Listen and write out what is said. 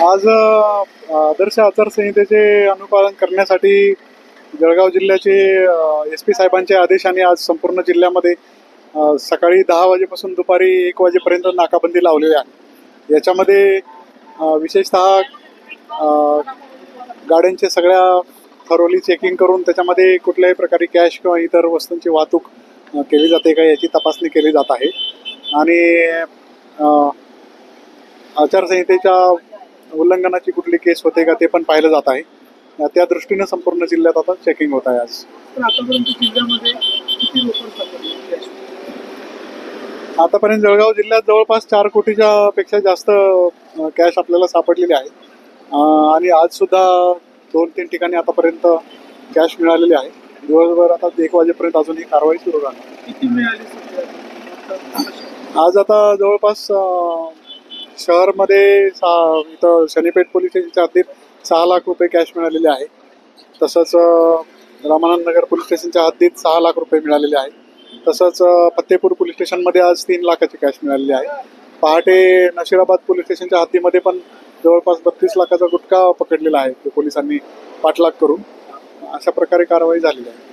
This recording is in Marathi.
आज आदर्श आचारसंहितेचे अनुपालन करण्यासाठी जळगाव जिल्ह्याचे SP साहेबांच्या आदेशाने आज संपूर्ण जिल्ह्यामध्ये सकाळी 10 वाजेपासून दुपारी 1 वाजेपर्यंत नाकाबंदी लावलेली आहे। याच्यामध्ये विशेषतः गाड्यांचे सगळ्या थरोली चेकिंग करून त्याच्यामध्ये कुठल्याही प्रकारे कॅश किंवा इतर वस्तूंची वाहतूक केली जाते का याची तपासणी केली जात आहे। आणि आचारसंहितेच्या उल्लंघनाची कुठली केस होते का ते पण पाहिलं जात आहे। त्या दृष्टीने संपूर्ण जिल्ह्यात आता चेकिंग होत आहे। आज आतापर्यंत जळगाव जिल्ह्यात जवळपास 4 कोटीच्या पेक्षा जास्त कॅश आपल्याला सापडलेली आहे। आणि आज सुद्धा 2-3 ठिकाणी आतापर्यंत कॅश मिळालेली आहे। दिवसभर आता 1 वाजेपर्यंत अजून ही कारवाई सुरू राहणार। किती मिळाली? आज आता जवळपास शहरमध्ये इथं शनीपेठ पोलीस स्टेशनच्या हद्दीत 6 लाख रुपये कॅश मिळालेले आहे। तसंच रामानंद नगर पोलीस स्टेशनच्या हद्दीत 6 लाख रुपये मिळालेले आहे। तसंच फतेपूर पोलीस स्टेशनमध्ये आज 3 लाखाची कॅश मिळालेली आहे। पहाटे नशिराबाद पोलीस स्टेशनच्या हद्दीमध्ये पण जवळपास 32 लाखाचा गुटखा पकडलेला आहे, तो पोलिसांनी पाठलाग करून। अशा प्रकारे कारवाई झालेली आहे।